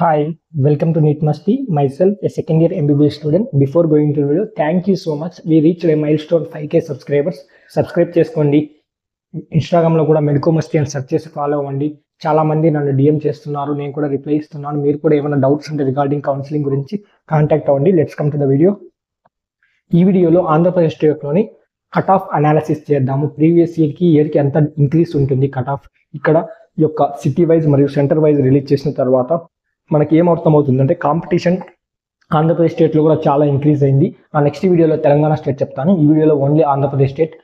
Hi, welcome to Neat Musty. Myself, a second year MBBS student. Before going to the video, thank you so much. We reached a milestone 5K subscribers. Subscribe చేసుకోండి. ఇన్స్టాగ్రామ్లో కూడా medico masti అని search చేసి follow అవ్వండి. చాలా మంది నన్ను DM చేస్తున్నారు, నేను కూడా రిప్లై ఇస్తున్నాను. మీరు కూడా ఏమైనా డౌట్స్ ఉంటే రిగార్డింగ్ కౌన్సిలింగ్ గురించి కాంటాక్ట్ అవ్వండి. Let's come to the video. ఈ వీడియోలో ఆంధ్రప్రదేశ్ స్టేట్లోని కట్ ఆఫ్ అనాలిసిస్ చేద్దాము. ప్రీవియస్ ఇయర్కి ఎంత ఇంక్రీస్ ఉంటుంది కట్ ఆఫ్. ఇక్కడ యొక్క సిటీ వైజ్ మరియు సెంటర్ వైజ్ రిలీజ్ చేసిన తర్వాత మనకి ఏం అర్థమవుతుందంటే కాంపిటీషన్ ఆంధ్రప్రదేశ్ స్టేట్లో కూడా చాలా ఇంక్రీజ్ అయింది. ఆ నెక్స్ట్ వీడియోలో తెలంగాణ స్టేట్ చెప్తాను. ఈ వీడియోలో ఓన్లీ ఆంధ్రప్రదేశ్ స్టేట్.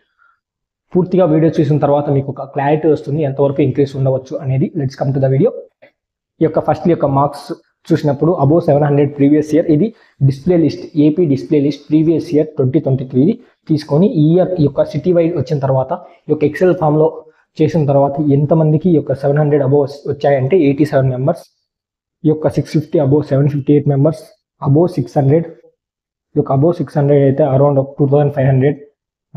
పూర్తిగా వీడియో చూసిన తర్వాత మీకు ఒక క్లారిటీ వస్తుంది ఎంతవరకు ఇంక్రీజ్ ఉండవచ్చు అనేది. Let's come to the video. ఈ యొక్క ఫస్ట్ యొక్క మార్క్స్ చూసినప్పుడు అబోవ్ 700 ప్రీవియస్ ఇయర్. ఇది display list, AP display list previous year 2023 తీసుకొని ఈ ఇయర్ ఈ యొక్క సిటీ వైజ్ వచ్చిన తర్వాత ఈ యొక్క ఎక్సెల్ ఫామ్లో చేసిన తర్వాత ఎంతమందికి ఈ యొక్క 700 అబోవ్ వచ్చాయంటే 87 మెంబర్స్. ఈ యొక్క 650 అబోవ్ 758 మెంబర్స్. అబోవ్ 600 ఈ యొక్క అబోవ్ 600 అయితే అరౌండ్ 2500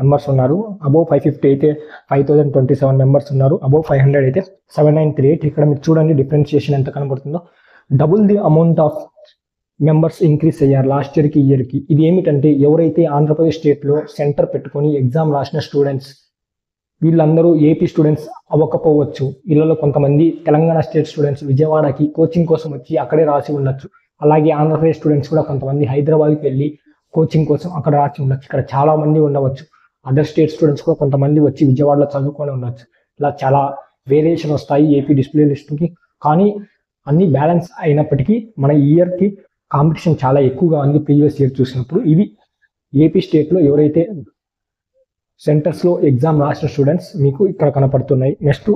మెంబర్స్ ఉన్నారు. అబోవ్ 550 అయితే 5027 మెంబర్స్ ఉన్నారు. అబోవ్ 500 అయితే 7938. ఇక్కడ మీరు చూడండి డిఫరెన్షియేషన్ ఎంత కనబడుతుందో. Double the amount of members increase అయ్యారు లాస్ట్ ఇయర్కి ఈ ఇయర్కి. ఇది ఏమిటంటే ఎవరైతే ఆంధ్రప్రదేశ్ స్టేట్లో సెంటర్ పెట్టుకొని ఎగ్జామ్ రాసిన స్టూడెంట్స్, వీళ్ళందరూ ఏపీ స్టూడెంట్స్ అవ్వకపోవచ్చు. వీళ్ళలో కొంతమంది తెలంగాణ స్టేట్ స్టూడెంట్స్ విజయవాడకి కోచింగ్ కోసం వచ్చి అక్కడే రాసి ఉండొచ్చు. అలాగే ఆంధ్రప్రదేశ్ స్టూడెంట్స్ కూడా కొంతమంది హైదరాబాద్కి వెళ్ళి కోచింగ్ కోసం అక్కడ రాసి ఉండొచ్చు. ఇక్కడ చాలా మంది ఉండవచ్చు. అదర్ స్టేట్ స్టూడెంట్స్ కూడా కొంతమంది వచ్చి విజయవాడలో చదువుకొని ఉండొచ్చు. ఇలా చాలా వేరియేషన్ వస్తాయి ఏపీ డిస్ప్లే లిస్ట్కి. కానీ అన్ని బ్యాలెన్స్ అయినప్పటికీ మన ఇయర్కి కాంపిటీషన్ చాలా ఎక్కువగా ఉంది ప్రీవియస్ ఇయర్ చూసినప్పుడు. ఇది ఏపీ స్టేట్లో ఎవరైతే సెంటర్స్లో ఎగ్జామ్ రాసిన స్టూడెంట్స్ మీకు ఇక్కడ కనపడుతున్నాయి. నెక్స్ట్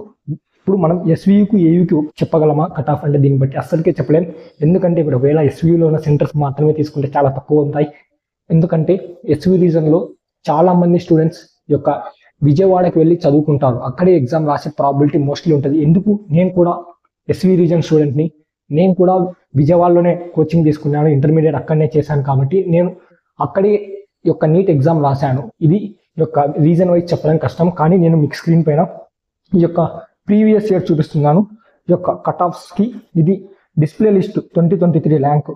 ఇప్పుడు మనం ఎస్వీయూకి ఏయూకి చెప్పగలమా కట్ ఆఫ్ అంటే? దీన్ని బట్టి అస్సలకే చెప్పలేం. ఎందుకంటే ఇప్పుడు ఒకవేళ ఎస్వీయూలో ఉన్న సెంటర్స్ మాత్రమే తీసుకుంటే చాలా తక్కువ ఉంటాయి. ఎందుకంటే ఎస్వీ రీజన్లో చాలామంది స్టూడెంట్స్ యొక్క విజయవాడకి వెళ్ళి చదువుకుంటారు. అక్కడే ఎగ్జామ్ రాసే ప్రాబిలిటీ మోస్ట్లీ ఉంటుంది. ఎందుకు? నేను కూడా ఎస్వీ రీజన్ స్టూడెంట్ని. నేను కూడా విజయవాడలోనే కోచింగ్ తీసుకున్నాను, ఇంటర్మీడియట్ అక్కడనే చేశాను. కాబట్టి నేను అక్కడే యొక్క నీట్ ఎగ్జామ్ రాశాను. ఇది యొక్క రీజన్ వైజ్ చెప్పడం కష్టం. కానీ నేను మీకు స్క్రీన్ పైన ఈ యొక్క ప్రీవియస్ ఇయర్ చూపిస్తున్నాను. ఈ యొక్క కట్ ఆఫ్స్కి ఇది డిస్ప్లే లిస్ట్ 2023 ర్యాంక్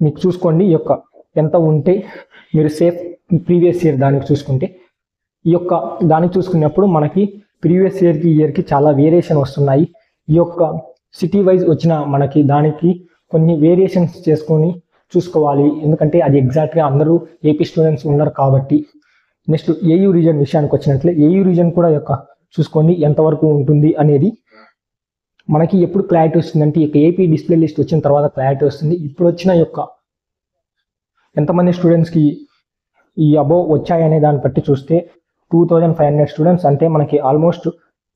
మీకు చూసుకోండి. ఈ యొక్క ఎంత ఉంటే మీరు సేఫ్ ప్రీవియస్ ఇయర్ దానికి చూసుకుంటే, ఈ యొక్క దానికి చూసుకున్నప్పుడు మనకి ప్రీవియస్ ఇయర్కి ఇయర్కి చాలా వేరియేషన్ వస్తున్నాయి. ఈ యొక్క సిటీ వైజ్ వచ్చిన మనకి దానికి కొన్ని వేరియేషన్స్ చేసుకొని చూసుకోవాలి. ఎందుకంటే అది ఎగ్జాక్ట్గా అందరూ ఏపీ స్టూడెంట్స్ ఉన్నారు కాబట్టి. నెక్స్ట్ ఏయూ రీజన్ విషయానికి వచ్చినట్లే ఏయూ రీజన్ కూడా యొక్క చూసుకోండి ఎంతవరకు ఉంటుంది అనేది. మనకి ఎప్పుడు క్లారిటీ వస్తుందంటే ఈ ఏపీ డిస్ప్లే లిస్ట్ వచ్చిన తర్వాత క్లారిటీ వస్తుంది. ఇప్పుడు వచ్చిన యొక్క ఎంతమంది స్టూడెంట్స్కి ఈ అబోవ్ వచ్చాయనే దాన్ని బట్టి చూస్తే 2500 స్టూడెంట్స్. అంటే మనకి ఆల్మోస్ట్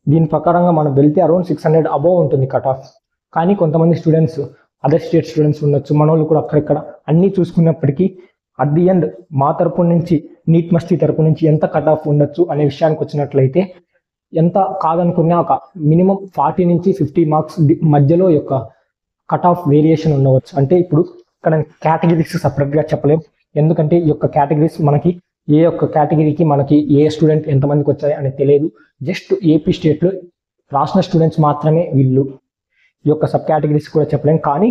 దీని ప్రకారంగా మనం వెళ్తే అరౌండ్ 600 అబోవ్ ఉంటుంది కట్ ఆఫ్. కానీ కొంతమంది స్టూడెంట్స్ అదర్ స్టేట్ స్టూడెంట్స్ ఉండొచ్చు, మన వాళ్ళు కూడా అక్కడిక్కడ అన్నీ చూసుకున్నప్పటికీ అట్ ది ఎండ్ మా తరపు నుంచి నీట్ మస్తి తరపు నుంచి ఎంత కట్ ఆఫ్ ఉండొచ్చు అనే విషయానికి వచ్చినట్లయితే ఎంత కాదనుకున్నా ఒక మినిమం 40 నుంచి 50 మార్క్స్ మధ్యలో యొక్క కట్ ఆఫ్ వేరియేషన్ ఉండవచ్చు. అంటే ఇప్పుడు ఇక్కడ కేటగిరీస్ సపరేట్గా చెప్పలేం. ఎందుకంటే ఈ యొక్క కేటగిరీస్ మనకి ఏ ఒక్క కేటగిరీకి మనకి ఏ స్టూడెంట్ ఎంతమందికి వచ్చాయి అనేది తెలియదు. జస్ట్ ఏపీ స్టేట్లో రాసిన స్టూడెంట్స్ మాత్రమే వీళ్ళు. ఈ యొక్క సబ్ కేటగిరీస్ కూడా చెప్పలేం. కానీ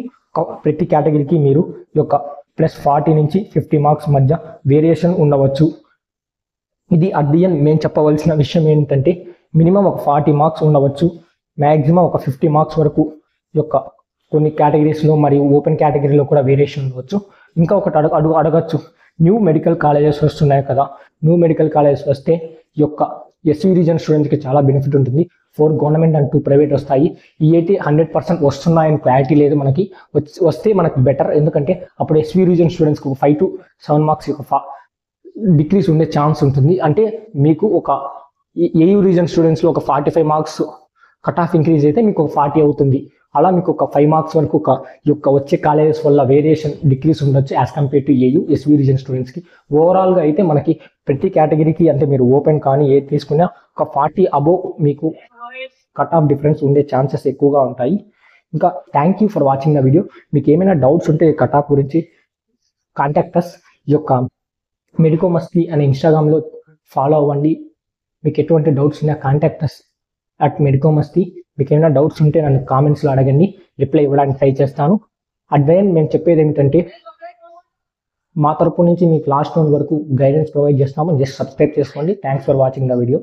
ప్రతి కేటగిరీకి మీరు ఈ యొక్క +40 నుంచి 50 మార్క్స్ మధ్య వేరియేషన్ ఉండవచ్చు. ఇది అట్ ది ఎండ్ మేము చెప్పవలసిన విషయం ఏంటంటే మినిమం ఒక 40 మార్క్స్ ఉండవచ్చు, మ్యాక్సిమం ఒక 50 మార్క్స్ వరకు ఈ యొక్క కొన్ని కేటగిరీస్లో మరియు ఓపెన్ కేటగిరీలో కూడా వేరియేషన్ ఉండవచ్చు. ఇంకా ఒకటి అడగచ్చు, న్యూ మెడికల్ కాలేజెస్ వస్తున్నాయి కదా. న్యూ మెడికల్ కాలేజెస్ వస్తే ఈ యొక్క ఎస్వీ రీజన్ స్టూడెంట్స్కి చాలా బెనిఫిట్ ఉంటుంది. 4 గవర్నమెంట్ అండ్ 2 ప్రైవేట్ వస్తాయి. ఈ అయితే 100% వస్తున్నాయని క్లారిటీ లేదు మనకి. వస్తే మనకి బెటర్. ఎందుకంటే అప్పుడు ఎస్వీ రీజన్ స్టూడెంట్స్కి ఒక 5 to 7 మార్క్స్ యొక్క డిక్రీస్ ఉండే ఛాన్స్ ఉంటుంది. అంటే మీకు ఒక ఏయూ రీజన్ స్టూడెంట్స్లో ఒక 45 మార్క్స్ కట్ ఆఫ్ ఇంక్రీజ్ అయితే మీకు ఒక 40 అవుతుంది. అలా మీకు ఒక 5 మార్క్స్ వరకు ఒక యొక్క వచ్చే కాలేజెస్ వల్ల వేరియేషన్ డిక్రీస్ ఉండొచ్చు as compare to AU SV reason స్టూడెంట్స్కి. ఓవరాల్గా అయితే మనకి ప్రతి కేటగిరీకి అంటే మీరు ఓపెన్ కానీ ఏది తీసుకున్నా ఒక 40 అబోవ్ మీకు కట్ ఆఫ్ డిఫరెన్స్ ఉండే ఛాన్సెస్ ఎక్కువగా ఉంటాయి. ఇంకా thank you for watching the video. మీకు ఏమైనా డౌట్స్ ఉంటే కట్ ఆఫ్ గురించి కాంటాక్ట్ అస్. ఈ యొక్క మెడికో మస్తి అనే ఇన్స్టాగ్రామ్లో ఫాలో అవ్వండి. మీకు ఎటువంటి డౌట్స్ ఉన్నా కాంటాక్ట్ అస్ @మెడికో మస్తి. మీకు ఏమైనా డౌట్స్ ఉంటే నన్ను కామెంట్స్లో అడగండి, రిప్లై ఇవ్వడానికి ట్రై చేస్తాను. అడ్వైన్ మేము చెప్పేది ఏమిటంటే మా తరపు నుంచి మీకు లాస్ట్ వన్ వరకు గైడెన్స్ ప్రొవైడ్ చేస్తాము. జస్ట్ సబ్స్క్రైబ్ చేసుకోండి. Thanks for watching the video.